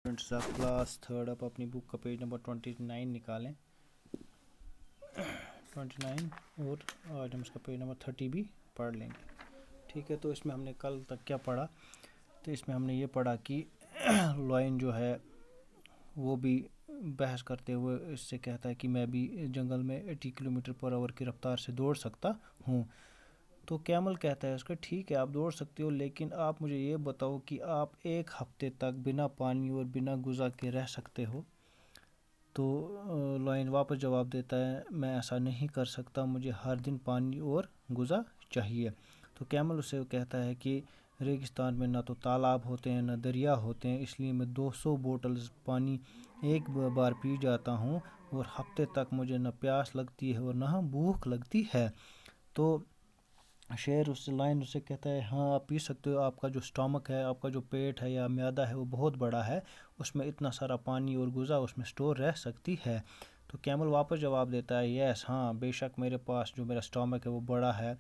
Students of class third आप अपनी book का पेज नंबर 29 निकालें 29 और आज हम इसका पेज नंबर 30 भी पढ़ लेंगे। ठीक है, तो इसमें हमने कल तक क्या पढ़ा? तो इसमें हमने ये पढ़ा कि लॉयन जो है वो भी बहस करते हुए इससे कहता है कि मैं भी जंगल में 80 किलोमीटर पर आवर की रफ्तार से दौड़ सकता हूँ। तो कैमल कहता है उसका ठीक है आप दौड़ सकते हो, लेकिन आप मुझे ये बताओ कि आप एक हफ्ते तक बिना पानी और बिना गुज़ा के रह सकते हो? तो लॉयन वापस जवाब देता है मैं ऐसा नहीं कर सकता, मुझे हर दिन पानी और गुज़ा चाहिए। तो कैमल उसे कहता है कि रेगिस्तान में ना तो तालाब होते हैं ना दरिया होते हैं, इसलिए मैं 200 बोतल्स पानी एक बार पी जाता हूँ और हफ्ते तक मुझे ना प्यास लगती है और ना भूख लगती है। तो शेर उससे लाइन उससे कहता है हाँ आप पी सकते हो, आपका जो स्टमक है, आपका जो पेट है या मैदा है वो बहुत बड़ा है, उसमें इतना सारा पानी और गुज़ा उसमें स्टोर रह सकती है। तो कैमल वापस जवाब देता है यस हाँ बेशक मेरे पास जो मेरा स्टमक है वो बड़ा है,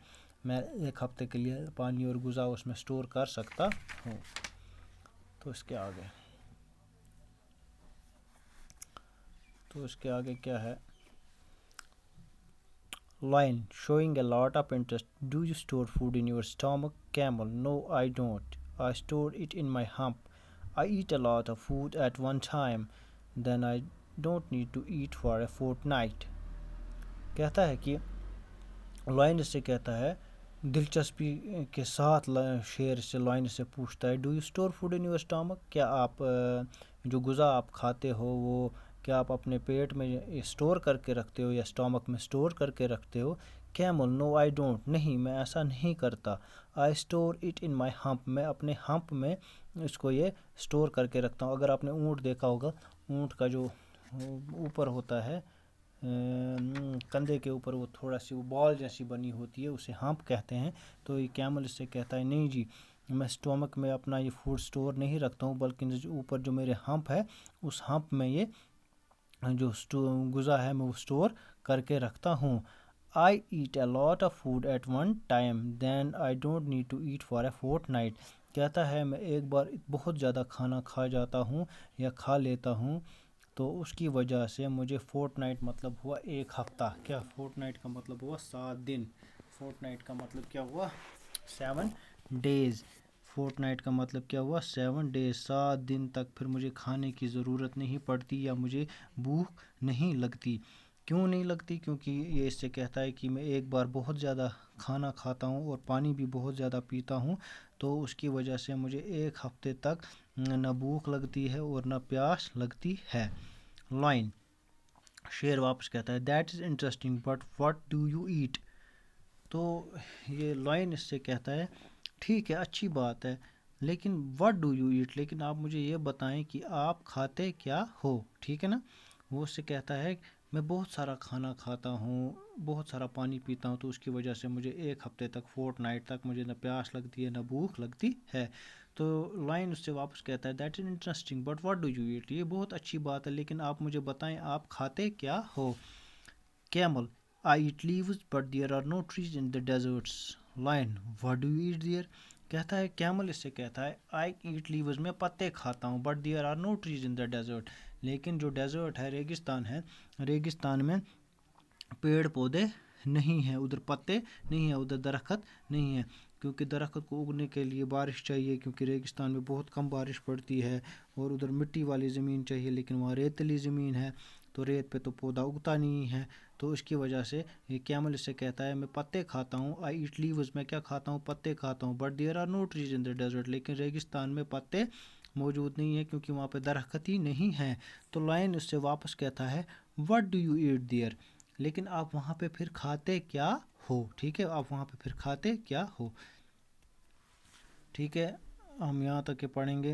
मैं एक हफ्ते के लिए पानी और गुज़ा उसमें स्टोर कर सकता हूँ। तो इसके आगे क्या है? Lion, showing a lot of interest. Do you store food in your stomach? Camel, no I don't. I store it in my hump. I eat a lot of food at one time. Then I don't need to eat for a fortnight. कहता है कि lion इससे कहता है दिलचस्पी के साथ शेर से लॉयन से पूछता है do you store food in your stomach? क्या आप जो गुज़ा आप खाते हो वो क्या आप अपने पेट में स्टोर करके रखते हो या स्टमक में स्टोर करके रखते हो? कैमल, नो आई डोंट, नहीं मैं ऐसा नहीं करता। I store it in my hump, मैं अपने हम्प में इसको ये स्टोर करके रखता हूँ। अगर आपने ऊँट देखा होगा, ऊँट का जो ऊपर होता है कंधे के ऊपर वो थोड़ा सी वो बॉल जैसी बनी होती है, उसे हम्प कहते हैं। तो ये कैमल इससे कहता है नहीं जी, मैं स्टमक में अपना ये फूड स्टोर नहीं रखता हूँ, बल्कि जो ऊपर जो मेरे हम्प है उस हम्प में ये जो गुज़ा है मैं वो स्टोर करके रखता हूँ। I eat a lot of food at one time, then I don't need to eat for a fortnight. कहता है मैं एक बार बहुत ज़्यादा खाना खा जाता हूँ या खा लेता हूँ, तो उसकी वजह से मुझे फोर्टनाइट मतलब हुआ एक हफ़्ता। क्या फोर्टनाइट का मतलब हुआ 7 दिन। फोर्टनाइट का मतलब क्या हुआ? 7 डेज़। फोर्टनाइट का मतलब क्या हुआ? 7 डेज़, 7 दिन तक फिर मुझे खाने की ज़रूरत नहीं पड़ती या मुझे भूख नहीं लगती। क्यों नहीं लगती? क्योंकि ये इससे कहता है कि मैं एक बार बहुत ज़्यादा खाना खाता हूँ और पानी भी बहुत ज़्यादा पीता हूँ, तो उसकी वजह से मुझे एक हफ़्ते तक न भूख लगती है और न प्यास लगती है। लाइन, शेर वापस कहता है that is interesting but what do you ईट? तो ये लाइन इससे कहता है ठीक है अच्छी बात है, लेकिन व्हाट डू यू ईट, लेकिन आप मुझे ये बताएं कि आप खाते क्या हो? ठीक है ना। वो उससे कहता है मैं बहुत सारा खाना खाता हूँ, बहुत सारा पानी पीता हूँ, तो उसकी वजह से मुझे एक हफ्ते तक फोर्टनाइट तक मुझे न प्यास लगती है न भूख लगती है। तो लाइन उससे वापस कहता है that is interesting but what do you ईट, ये बहुत अच्छी बात है लेकिन आप मुझे बताएं आप खाते क्या हो? Camel, I eat leaves but there are no trees in the deserts. Lion, what do you eat there? कहता है कैमल इससे कहता है आई ईट लीव्स, मैं पत्ते खाता हूँ, but there are no trees in the desert, लेकिन जो डेजर्ट है रेगिस्तान है, रेगिस्तान में पेड़ पौधे नहीं हैं, उधर पत्ते नहीं हैं, उधर दरख्त नहीं है, क्योंकि दरख्त को उगने के लिए बारिश चाहिए, क्योंकि रेगिस्तान में बहुत कम बारिश पड़ती है, और उधर मिट्टी वाली ज़मीन चाहिए, लेकिन वहाँ रेतली ज़मीन है, तो रेत पे तो पौधा उगता नहीं है। तो इसकी वजह से ये कैमल इससे कहता है मैं पत्ते खाता हूँ, आई ईट लीव्स, मैं क्या खाता हूँ? पत्ते खाता हूँ, but there are no trees in the desert, लेकिन रेगिस्तान में पत्ते मौजूद नहीं है क्योंकि वहाँ पे दरख्त ही नहीं है। तो लायन उससे वापस कहता है what do you eat there, लेकिन आप वहाँ पे फिर खाते क्या हो? ठीक है, आप वहाँ पे फिर खाते क्या हो? ठीक है, हम यहाँ तक के पढ़ेंगे,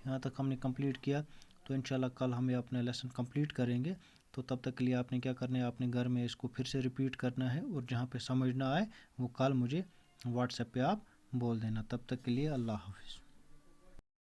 यहाँ तक हमने कंप्लीट किया, तो इंशाल्लाह कल हम ये अपना लेसन कंप्लीट करेंगे। तो तब तक के लिए आपने क्या करना है, आपने घर में इसको फिर से रिपीट करना है, और जहाँ पे समझ ना आए वो कल मुझे व्हाट्सएप पे आप बोल देना। तब तक के लिए अल्लाह हाफ़िज़।